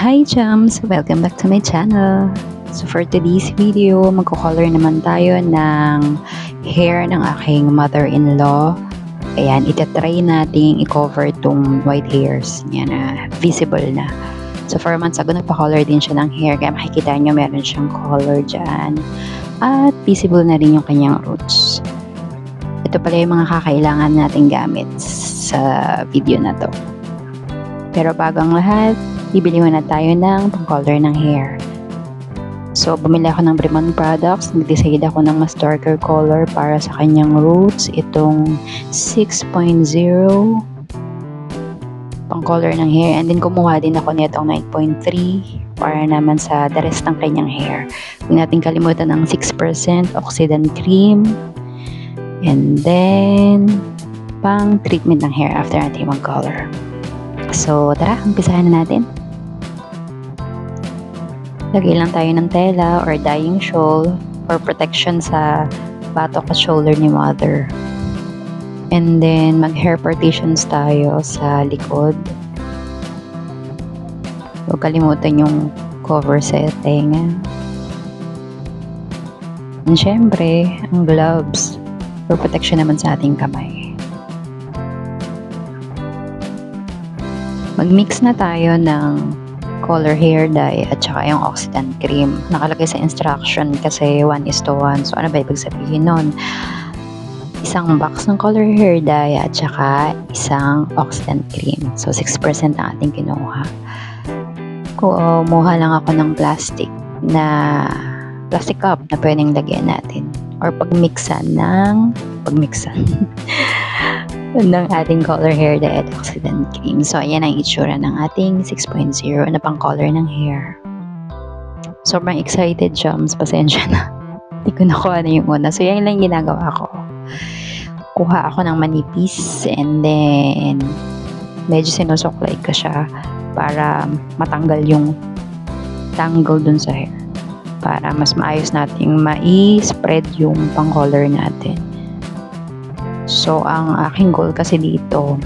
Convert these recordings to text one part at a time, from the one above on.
Hi Jams! Welcome back to my channel. So for today's video, magko-color naman tayo ng hair ng aking mother-in-law. Ayan, itatry nating i-cover tong white hairs niya na visible na. So 4 months ago, nagpa-color din siya ng hair. Kaya makikita nyo meron siyang color dyan. At visible na rin yung kanyang roots. Ito pala yung mga kakailangan nating gamit sa video na to. Pero bago ang lahat, bibili muna tayo ng pang-color ng hair. So, bumili ako ng Bremon products. Nag-decide ako ng mas darker color para sa kanyang roots. Itong 6.0 pang-color ng hair. And then, kumuha din ako nitong 9.3 para naman sa the rest ng kanyang hair. Huwag natin kalimutan ng 6% oxidant cream. And then, pang-treatment ng hair after natin mag-color. So, tara, umpisahan na natin. Lagay lang tayo ng tela or dyeing shawl for protection sa batok at shoulder ni mother. And then, mag-hair partitions tayo sa likod. Huwag kalimutan yung cover sa tenga. And syempre, ang gloves for protection naman sa ating kamay. Mag-mix na tayo ng color hair dye at saka yung oxidant cream. Nakalagay sa instruction kasi 1:1. So, ano ba ibig sabihin nun? Isang box ng color hair dye at saka isang oxidant cream. So, 6% ang ating kinuha. Kumuha lang ako ng plastic cup na pwedeng lagyan natin. Or pagmixan ng ating color hair dye at oxidant cream. So, ayan ang itsura ng ating 6.0 na pang color ng hair. Sobrang excited, Jams. Pasensya na. Hindi ko nakuha na yung una. So, yan lang ginagawa ko. Kuha ako ng manipis and then medyo sinusuklay ko siya para matanggal yung tangle dun sa hair. Para mas maayos nating mai-spread yung pang color natin. So, ang aking goal kasi dito,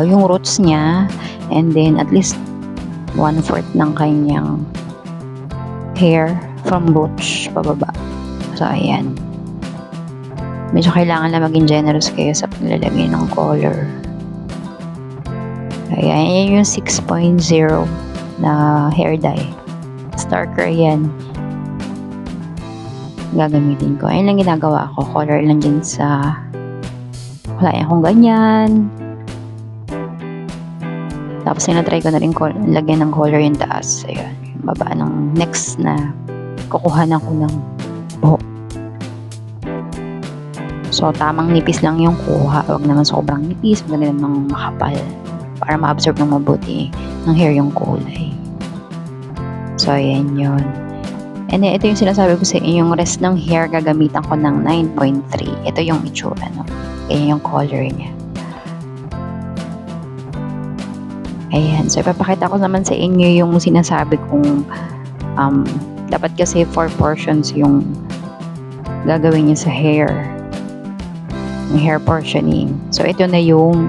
yung roots niya, and then at least 1/4 ng kanyang hair from roots pababa. So, ayan. Medyo kailangan lang maging generous kayo sa paglalagay ng color. Ayan, yan yung 6.0 na hair dye. Darker yan. Gagamitin ko. Ayun lang ginagawa ko. Color lang din sa kulayan kong ganyan. Tapos sinatry ko na rin lagyan ng color yung taas. Ayun. Yung baba ng next na kukuha na ko ng buhok. So, tamang nipis lang yung kuha. Huwag naman sobrang nipis. Huwag naman makapal. Para ma-absorb ng mabuti ng hair yung kulay. So, ayan yun. And then, ito yung sinasabi ko sa inyo, yung rest ng hair, gagamitan ko ng 9.3. Ito yung itsura, no? Ayan yung color niya. Ayan. So, ipapakita ko naman sa inyo yung sinasabi kong dapat kasi 4 portions yung gagawin niya sa hair. Yung hair portioning. So, ito na yung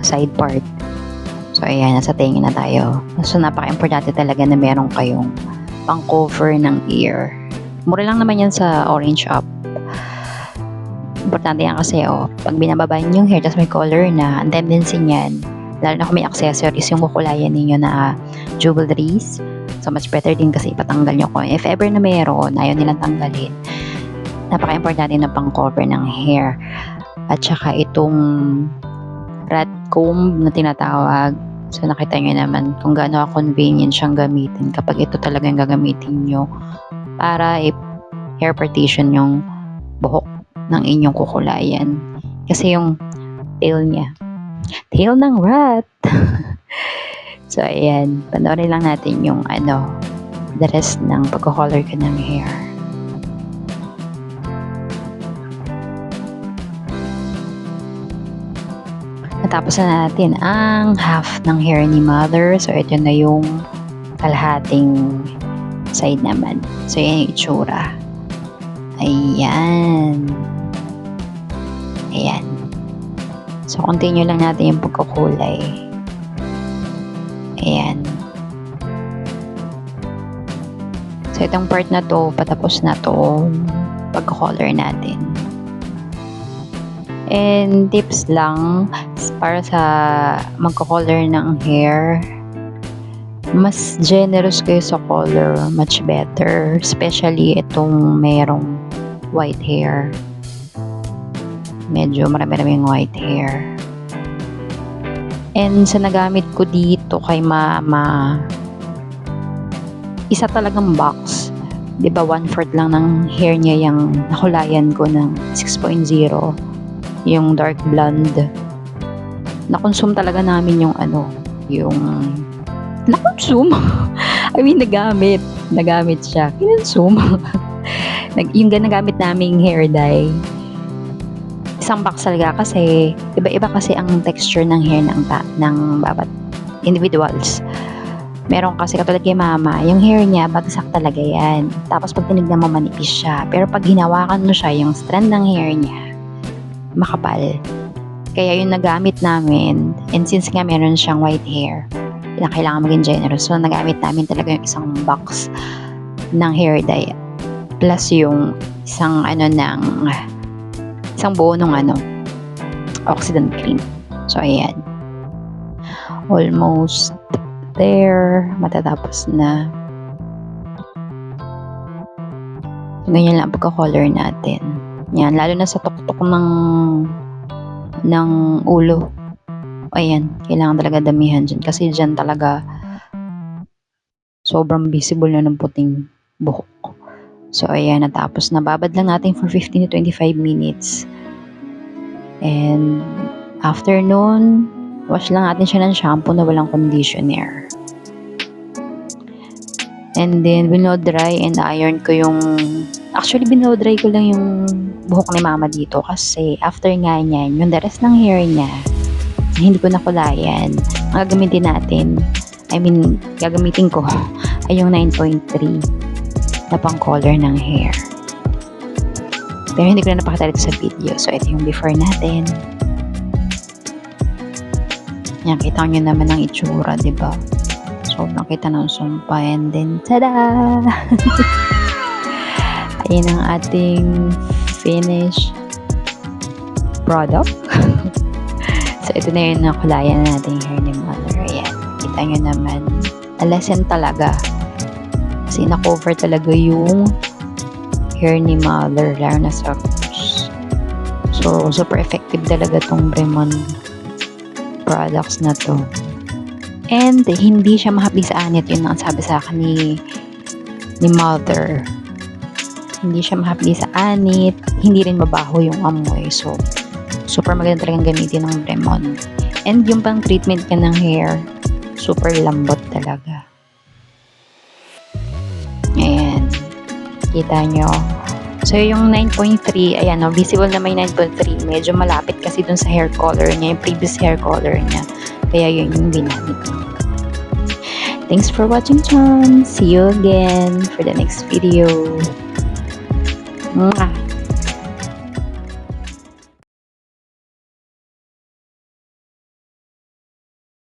side part. So, ayan. Nasa tingin na tayo. So, napaka-importante talaga na meron kayong pang cover ng ear. Mura lang naman yan sa Orange Up. Importante yan kasi pag binababa niyo yung hair tapos may color na, ang tendency niyan, lalo na kung may accessories yung kukulayan ninyo na jewelries. So much better din kasi ipatanggal nyo ko. If ever na mayroon, ayaw nilang tanggalin. Napaka-importante na pang cover ng hair. At saka itong rat comb na tinatawag. So, nakita nyo naman kung gaano convenient siyang gamitin kapag ito talaga yung gagamitin nyo para hair partition yung buhok ng inyong kukulayan. Kasi yung tail niya. Tail ng rat! So, ayan. Panoorin lang natin yung the rest ng pagko-color ko ng hair. Natapos na natin ang half ng hair ni mother. So, ito na yung kalahating side naman. So, yan yung itsura. Ayan. Ayan. So, continue lang natin yung pagkukulay. Ayan. So, itong part na to, patapos na to pag-color natin. And tips lang para sa magko-color ng hair, mas generous kayo sa color, much better, especially itong merong white hair. Medyo marami-raming white hair. And sa nagamit ko dito kay mama, isa talagang box. 'Di ba 1/4 lang ng hair niya yung nakulayan ko ng 6.0. Yung dark blonde. Na-consume talaga namin yung yung na-consume. I mean, nagamit siya. Kinonsume. Yung nagamit naming hair dye, isang box talaga kasi iba-iba kasi ang texture ng hair ng bawat individuals. Meron kasi katulad kay mama, yung hair niya bagsak talaga yan. Tapos pag tinignan mo manipis siya. Pero pag hinawakan mo siya, yung strand ng hair niya makapal. Kaya yung nagamit namin, and since nga meron siyang white hair, na kailangan maging generous, so nagamit namin talaga yung isang box ng hair dye plus yung isang isang buo ng oxidant cream. So ayan, almost there, matatapos na. Ganyan lang pagka-color natin. Yan, lalo na sa tuktok ng ulo. Ayan, kailangan talaga damihan dyan. Kasi dyan talaga sobrang visible na ng puting buhok. So, ayan, natapos na. Babad lang natin for 15 to 25 minutes. And after nun, wash lang natin siya ng shampoo na walang conditioner. And then, binodry and iron ko yung... Actually, binodry ko lang yung buhok ni mama dito kasi after nga niyan, yung the rest ng hair niya, hindi ko nakulayan. Ang gagamitin natin, gagamitin ko ay yung 9.3 na pang color ng hair. Pero hindi ko na napakita dito sa video. So, ito yung before natin. Yan, kita nyo naman ang itsura, diba? Sobrang kita ng sumpa. And then, tada! Ayan ang ating finished product. So, ito na yung nakulayan natin hair ni mother. Ayan, kita nyo naman. A lesson talaga. Kasi na-cover talaga yung hair ni mother, lalo na sa roots. So, super effective talaga tong Bremond products na to. And hindi siya mahapdi sa anit. Yun ang sabi sa akin ni mother. Hindi siya mahapdi sa anit. Hindi rin mabaho yung amoy. So, super maganda talagang gamitin ng Bremond. And yung pang treatment ka ng hair, super lambot talaga. Ayan. Kita nyo. So, yung 9.3, ayan, no, visible na may 9.3. Medyo malapit kasi dun sa hair color niya, yung previous hair color niya. Kaya yun yung ginamit ko. Thanks for watching, chums. See you again for the next video. Mwah!